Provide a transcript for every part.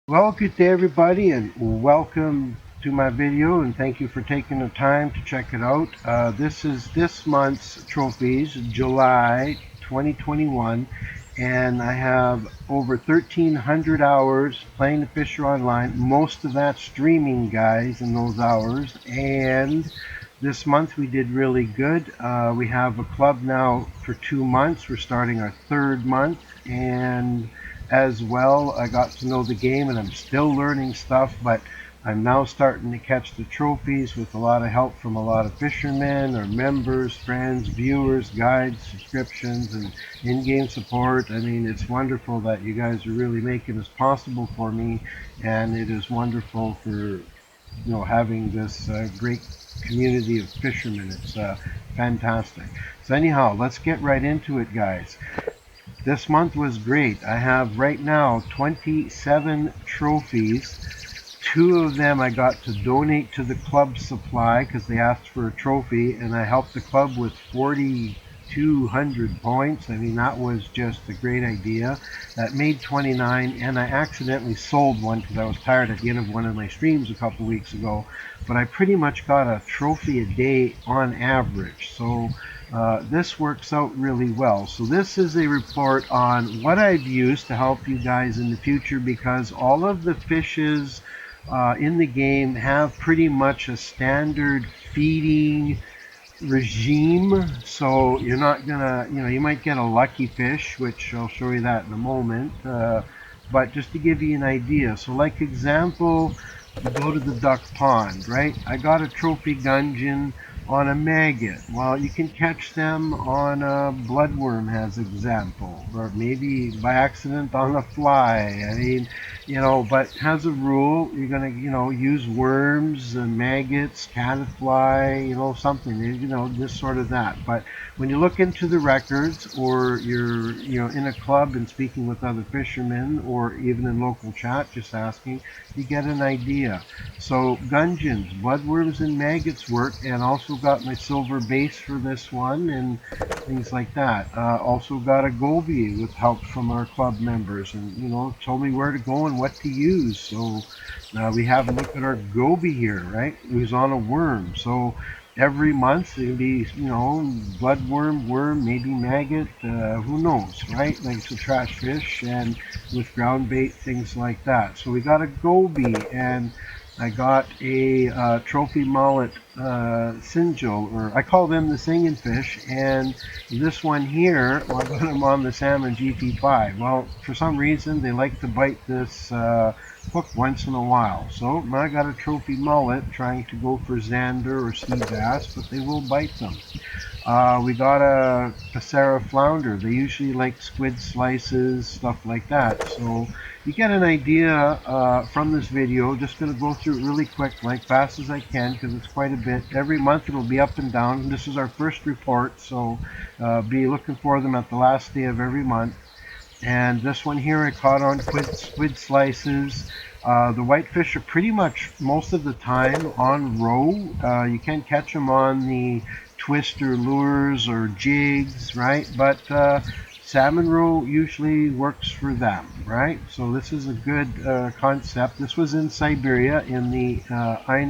Well, good day everybody and welcome to my video and thank you for taking the time to check it out. This is this month's trophies, July 2021, and I have over 1,300 hours playing the Fisher Online, most of that streaming, guys, in those hours, and this month we did really good. We have a club now for 2 months. We're starting our third month, and as well, I got to know the game, and I'm still learning stuff, but I'm now starting to catch the trophies with a lot of help from a lot of fishermen or members, friends, viewers, guides, subscriptions, and in-game support. I mean, it's wonderful that you guys are really making this possible for me, and it is wonderful for having this great community of fishermen. It's fantastic. So anyhow, let's get right into it, guys. This month was great. I have right now 27 trophies. Two of them I got to donate to the club supply because they asked for a trophy, and I helped the club with 4,200 points. I mean, that was just a great idea. That made 29, and I accidentally sold one because I was tired at the end of one of my streams a couple weeks ago. But I pretty much got a trophy a day on average. So this works out really well. So this is a report on what I've used to help you guys in the future, because all of the fishes in the game have pretty much a standard feeding regime. So you're not gonna, you might get a lucky fish, which I'll show you that in a moment. But just to give you an idea, so like example, you go to the duck pond, right? I got a trophy gudgeon on a maggot. Well, you can catch them on a bloodworm, as example, or maybe by accident on a fly. I mean, but as a rule, you're gonna, use worms and maggots, caddisfly, something, this sort of that. But when you look into the records, or you're, in a club and speaking with other fishermen, or even in local chat, just asking, you get an idea. So gudgeons, bloodworms, and maggots work, and also got my silver base for this one and things like that. Also got a goby with help from our club members, and told me where to go and what to use. So we have a look at our goby here, right? Who's on a worm. So every month it'll be, bloodworm, worm, maybe maggot, who knows, right? Like it's a trash fish, and with ground bait, things like that. So we got a goby, and I got a trophy mullet single, or I call them the singing fish, and this one here, well, I got them on the salmon GT5. Well, for some reason they like to bite this hook once in a while. So I got a trophy mullet trying to go for zander or sea bass, but they will bite them. We got a Passera flounder. They usually like squid slices, stuff like that. So you get an idea from this video. Just going to go through it really quick, like fast as I can, because it's quite a bit. Every month it'll be up and down. This is our first report, so be looking for them at the last day of every month. And this one here I caught on squid slices. The whitefish are pretty much most of the time on roe. You can catch them on the twister lures or jigs, right? But salmon roe usually works for them, right? So this is a good concept. This was in Siberia in the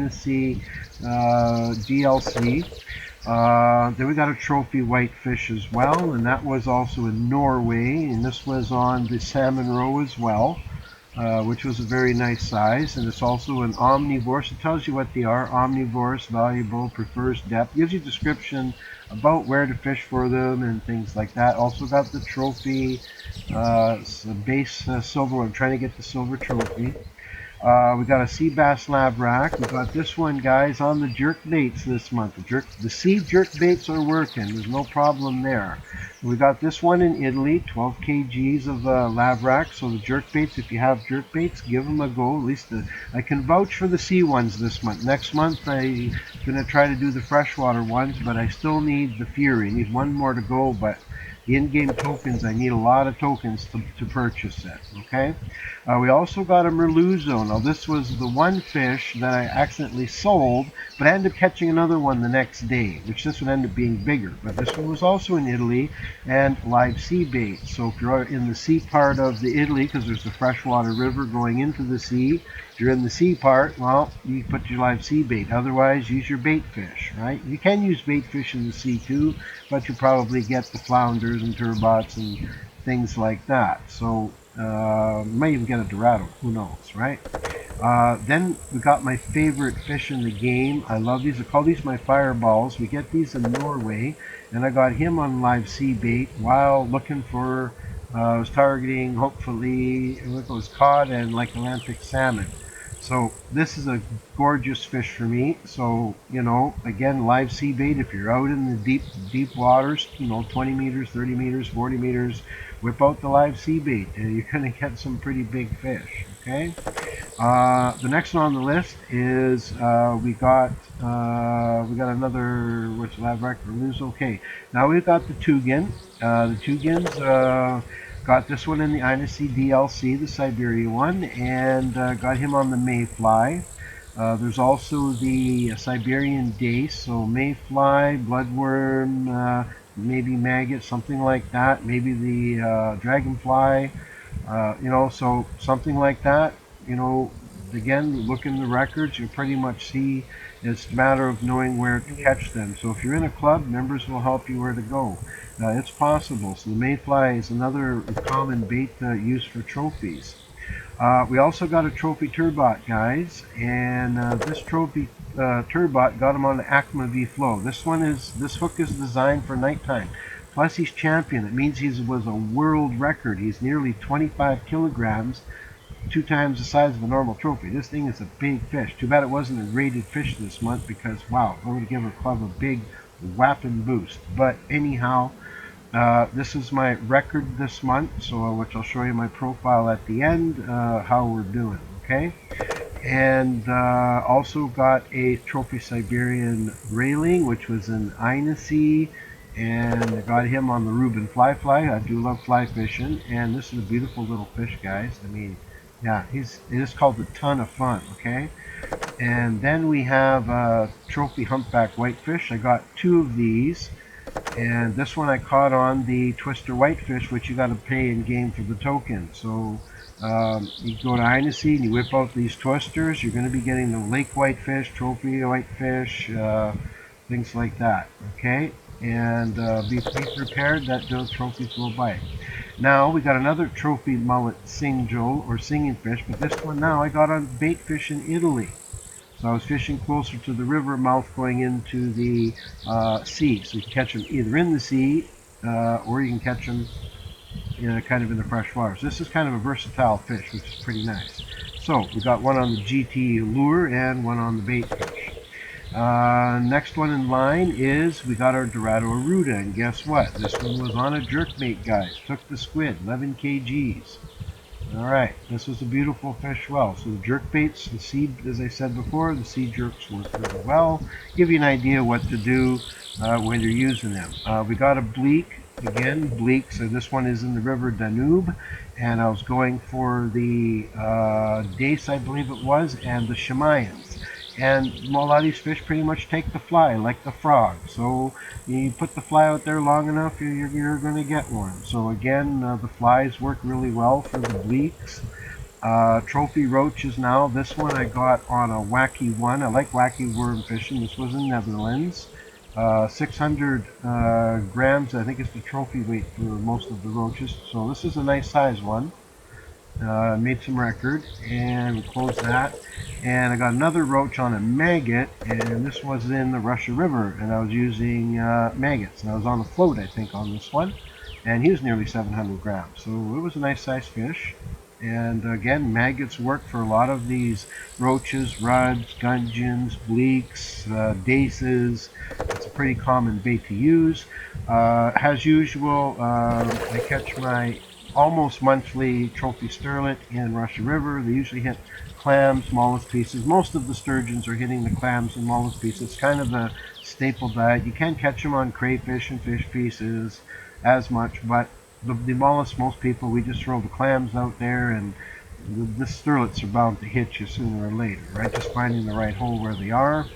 Sea DLC. Then we got a trophy whitefish as well, and that was also in Norway, and this was on the salmon roe as well, which was a very nice size, and it's also an omnivorous. It tells you what they are: omnivorous, valuable, prefers depth, gives you a description about where to fish for them and things like that. Also got the trophy base silver. I'm trying to get the silver trophy. We got a sea bass lab rack. We got this one, guys, on the jerk baits this month. The sea jerk baits are working. There's no problem there. We got this one in Italy, 12 kgs of lab rack. So the jerk baits, if you have jerk baits, give them a go. At least I can vouch for the sea ones this month. Next month I'm going to try to do the freshwater ones, but I still need the Fury. I need one more to go, but the in-game tokens, I need a lot of tokens to purchase it, okay? We also got a merluzzo. Now this was the one fish that I accidentally sold, but I ended up catching another one the next day, which this one ended up being bigger. But this one was also in Italy and live sea bait. So if you're in the sea part of the Italy, because there's a freshwater river going into the sea, if you're in the sea part, well, you put your live sea bait. Otherwise, use your bait fish, right? You can use bait fish in the sea too, but you probably get the flounders and turbots and things like that. So you might even get a dorado. Who knows, right? Then we got my favorite fish in the game. I love these. I call these my fireballs. We get these in Norway, and I got him on live sea bait while looking for. I was targeting hopefully it was cod and like Atlantic salmon. So this is a gorgeous fish for me. So again, live sea bait. If you're out in the deep waters, 20 meters, 30 meters, 40 meters, whip out the live sea bait, and you're gonna get some pretty big fish. Okay. The next one on the list is we got another which lab record lose. Okay, now we've got the Tugin. The Tugins got this one in the Inasea DLC, the Siberian one, and got him on the Mayfly. There's also the Siberian dace, so mayfly, bloodworm, maybe maggot, something like that. Maybe the dragonfly, so something like that. Again, look in the records, you pretty much see it's a matter of knowing where to catch them. So if you're in a club, members will help you where to go. It's possible. So the mayfly is another common bait used for trophies. We also got a trophy turbot, guys, and this trophy turbot got him on the Acma V Flow. This hook is designed for nighttime. Plus he's champion. It means he was a world record. He's nearly 25 kilograms, 2 times the size of a normal trophy. This thing is a big fish. Too bad it wasn't a rated fish this month because, wow, I'm going to give our club a big whapping boost. But anyhow, this is my record this month, so which I'll show you my profile at the end, how we're doing, okay? And also got a Trophy Siberian railing, which was an Inasea, and I got him on the Reuben fly. I do love fly fishing, and this is a beautiful little fish, guys. I mean, yeah, it is called a ton of fun, okay? And then we have Trophy Humpback Whitefish. I got 2 of these. And this one I caught on the Twister Whitefish, which you got to pay in game for the token. So you go to Inasea and you whip out these twisters. You're going to be getting the lake whitefish, trophy whitefish, things like that. Okay, and be prepared that those trophies will bite. Now we got another trophy mullet single or singing fish, but this one now I got on bait fish in Italy. So I was fishing closer to the river mouth going into the sea. So you can catch them either in the sea or you can catch them kind of in the fresh water. So this is kind of a versatile fish, which is pretty nice. So we got one on the GT lure and one on the bait fish. Next one in line is we got our Dorado Aruda, and guess what? This one was on a jerkbait, guys. Took the squid, 11 kgs. Alright, this was a beautiful fish well. So the jerk baits, the seed, as I said before, the seed jerks work really well. Give you an idea what to do when you're using them. We got a bleak, again, bleak, so this one is in the river Danube. And I was going for the dace, I believe it was, and the Shemayans. And a lot of these fish pretty much take the fly, like the frog. So you put the fly out there long enough, you're going to get one. So again, the flies work really well for the bleaks. Trophy roaches now. This one I got on a wacky one. I like wacky worm fishing. This was in Netherlands. 600 grams, I think it's the trophy weight for most of the roaches. So this is a nice size one. Made some record, and we closed that. And I got another roach on a maggot, and this was in the Russia River, and I was using maggots, and I was on the float, I think, on this one, and he was nearly 700 grams, so it was a nice size fish. And again, maggots work for a lot of these roaches, ruds, gudgeons, bleaks, daces. It's a pretty common bait to use. As usual, I catch my almost monthly trophy sterlet in Russia River. They usually hit clams, mollusk pieces. Most of the sturgeons are hitting the clams and mollusk pieces. It's kind of a staple diet. You can catch them on crayfish and fish pieces. as much, but the mollusks, most people, we just throw the clams out there, and the sterlets are bound to hit you sooner or later, right? Just finding the right hole where they are.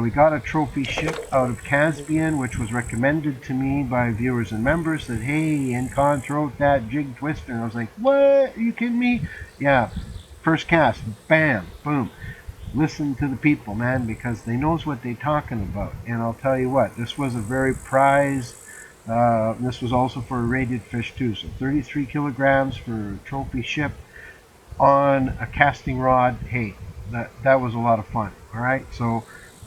We got a trophy ship out of Caspian, which was recommended to me by viewers and members, that, hey, Engconn, throw out that jig twister. And I was like, what? Are you kidding me? Yeah, first cast, bam, boom. Listen to the people, man, because they knows what they're talking about. And I'll tell you what, this was a very prized, this was also for a rated fish too. So 33 kilograms for a trophy ship on a casting rod. Hey, that was a lot of fun. All right, so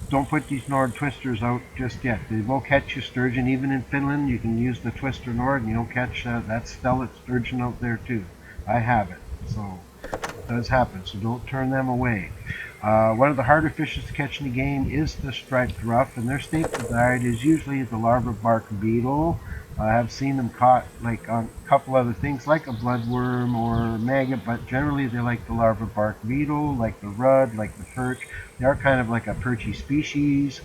don't put these Nord twisters out just yet. They will catch you sturgeon. Even in Finland, you can use the twister Nord and you'll catch that stellate sturgeon out there too. I have it, so it does happen. So don't turn them away. One of the harder fishes to catch in the game is the striped ruff, and their staple diet is usually the larva bark beetle. I have seen them caught like on a couple other things like a bloodworm or maggot, but generally they like the larva bark beetle, like the rudd, like the perch. They are kind of like a perchy species.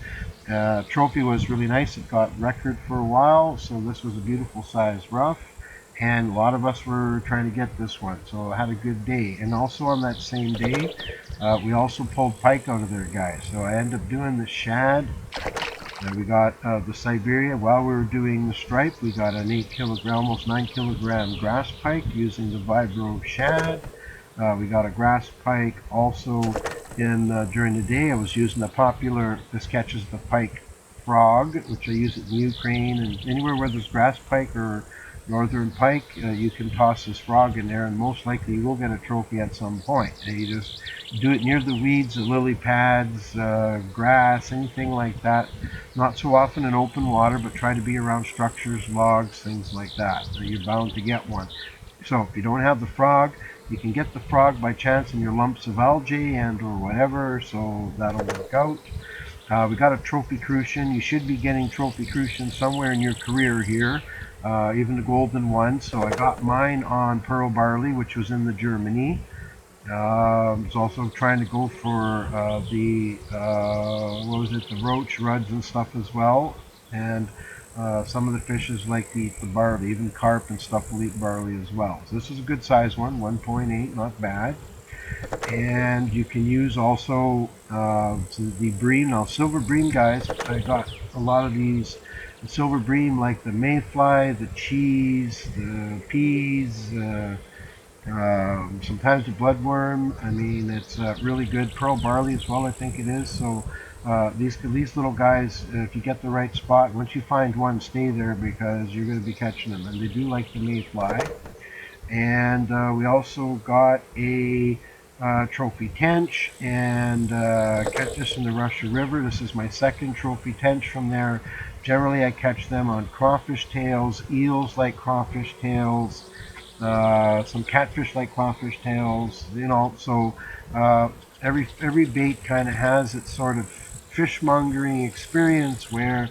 Trophy was really nice. It got record for a while, so this was a beautiful size ruff. And a lot of us were trying to get this one, so I had a good day. And also on that same day, we also pulled pike out of there, guys. So I ended up doing the shad. We got the Siberian. While we were doing the stripe, we got an 8 kilogram, almost 9 kilogram grass pike using the vibro shad. We got a grass pike also during the day. I was using the popular, this catches the pike frog, which I use it in Ukraine, and anywhere where there's grass pike or northern pike, you can toss this frog in there, and most likely you will get a trophy at some point. And you just do it near the weeds, the lily pads, grass, anything like that. Not so often in open water, but try to be around structures, logs, things like that. You're bound to get one. So if you don't have the frog, you can get the frog by chance in your lumps of algae and or whatever, so that'll work out. We got a trophy crucian. You should be getting trophy crucian somewhere in your career here, even the golden one. So I got mine on pearl barley, which was in the Germany. I was also trying to go for what was it, the roach, ruds and stuff as well. And some of the fishes like to eat the barley, even carp and stuff will eat barley as well. So this is a good size one, 1.8, not bad. And you can use also the bream. Now silver bream, guys, I got a lot of these silver bream, like the mayfly, the cheese, the peas, sometimes the bloodworm. I mean, it's really good. Pearl barley as well, I think it is. So these little guys, if you get the right spot, once you find one, stay there, because you're going to be catching them, and they do like the mayfly. And we also got a trophy tench, and catch this in the Russia River. This is my second trophy tench from there. Generally I catch them on crawfish tails, eels like crawfish tails, some catfish like crawfish tails, you know. So every bait kind of has its sort of fishmongering experience where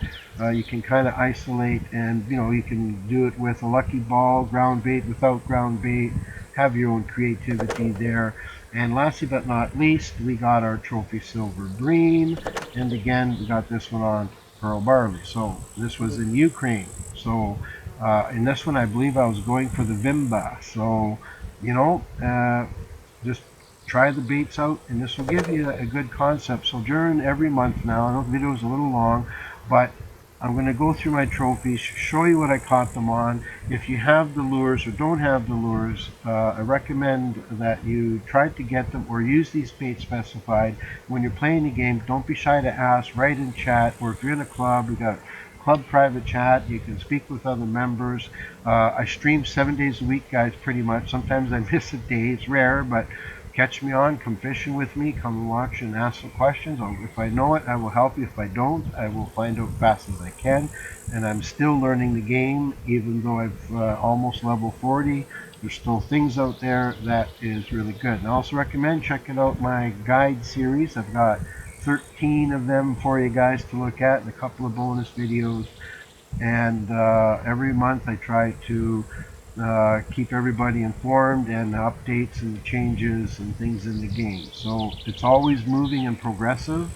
you can kind of isolate, and you can do it with a lucky ball, ground bait, without ground bait, have your own creativity there. And lastly but not least, we got our trophy silver bream, and again we got this one on pearl barley. So this was in Ukraine. So in this one I believe I was going for the Vimba. So just try the baits out, and this will give you a good concept. So during every month now, I know the video is a little long, but I'm going to go through my trophies, show you what I caught them on. If you have the lures or don't have the lures, I recommend that you try to get them or use these baits specified. When you're playing the game, don't be shy to ask, write in chat, or if you're in a club, we got club private chat, you can speak with other members. I stream 7 days a week, guys, pretty much. Sometimes I miss a day, it's rare, but catch me on, come fishing with me, come watch and ask some questions. If I know it, I will help you. If I don't, I will find out fast as I can. And I'm still learning the game, even though I've almost level 40. There's still things out there that is really good. And I also recommend checking out my guide series. I've got 13 of them for you guys to look at, and a couple of bonus videos. And every month I try to keep everybody informed and updates and changes and things in the game. So it's always moving and progressive.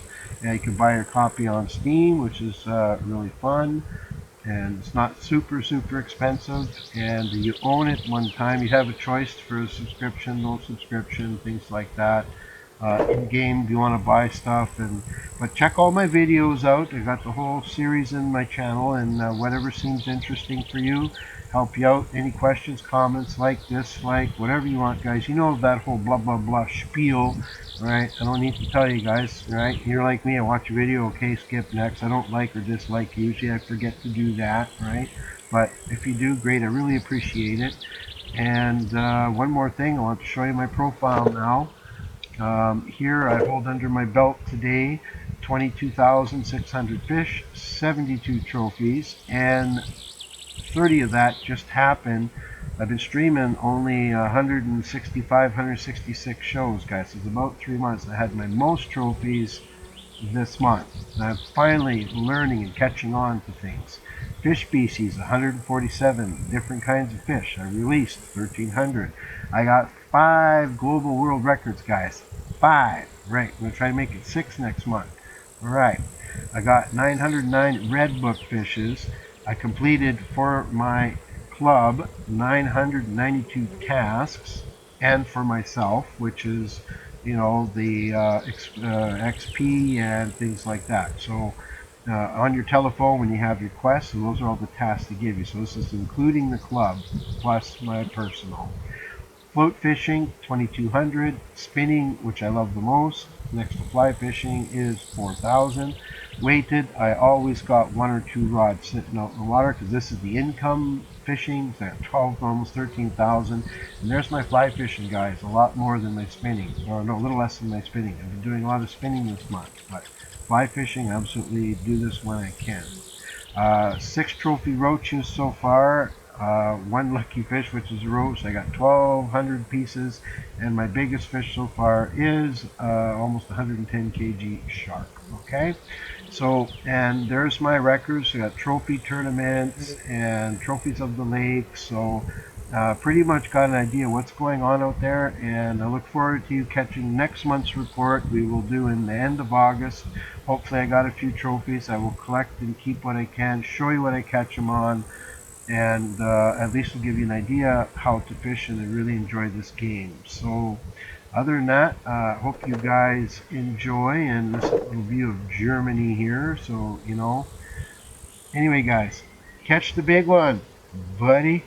You can buy a copy on Steam, which is really fun. and it's not super expensive, and you own it one time. You have a choice for a subscription, no subscription, things like that. In game, if you want to buy stuff, but check all my videos out. I got the whole series in my channel, and whatever seems interesting for you, help you out. Any questions, comments, like, dislike, whatever you want, guys. You know that whole blah blah blah spiel. Right, I don't need to tell you guys, right? You're like me, I watch a video, okay, skip next. I don't like or dislike. Usually I forget to do that, right? But if you do, great, I really appreciate it. And one more thing, I want to show you my profile now. Here I hold under my belt today 22,600 fish, 72 trophies, and 30 of that just happened. I've been streaming only 165, 166 shows, guys. It's about 3 months. I had my most trophies this month. And I'm finally learning and catching on to things. Fish species, 147 different kinds of fish. I released 1,300. I got 5 global world records, guys. 5. Right. I'm going to try to make it 6 next month. All right. I got 909 red book fishes. I completed for my club 992 tasks, and for myself, which is, you know, the XP and things like that. So on your telephone, when you have your quests, so those are all the tasks they give you. So this is including the club plus my personal. Float fishing, 2,200. Spinning, which I love the most, next to fly fishing, is 4,000. Weighted, I always got 1 or 2 rods sitting out in the water because this is the income fishing. So I got 12, almost 13,000. And there's my fly fishing, guys. A lot more than my spinning, or no, a little less than my spinning. I've been doing a lot of spinning this month, but fly fishing, I absolutely do this when I can. 6 trophy roaches so far. 1 lucky fish, which is a roach. I got 1,200 pieces, and my biggest fish so far is almost 110 kg shark. Okay, so, and there's my records. I got trophy tournaments and trophies of the lake. So pretty much got an idea what's going on out there, and I look forward to you catching next month's report. We will do in the end of August. Hopefully I got a few trophies. I will collect and keep what I can, show you what I catch them on, and at least will give you an idea how to fish and I really enjoy this game. So other than that, hope you guys enjoy, and this little view of Germany here. So, you know, anyway guys, catch the big one, buddy.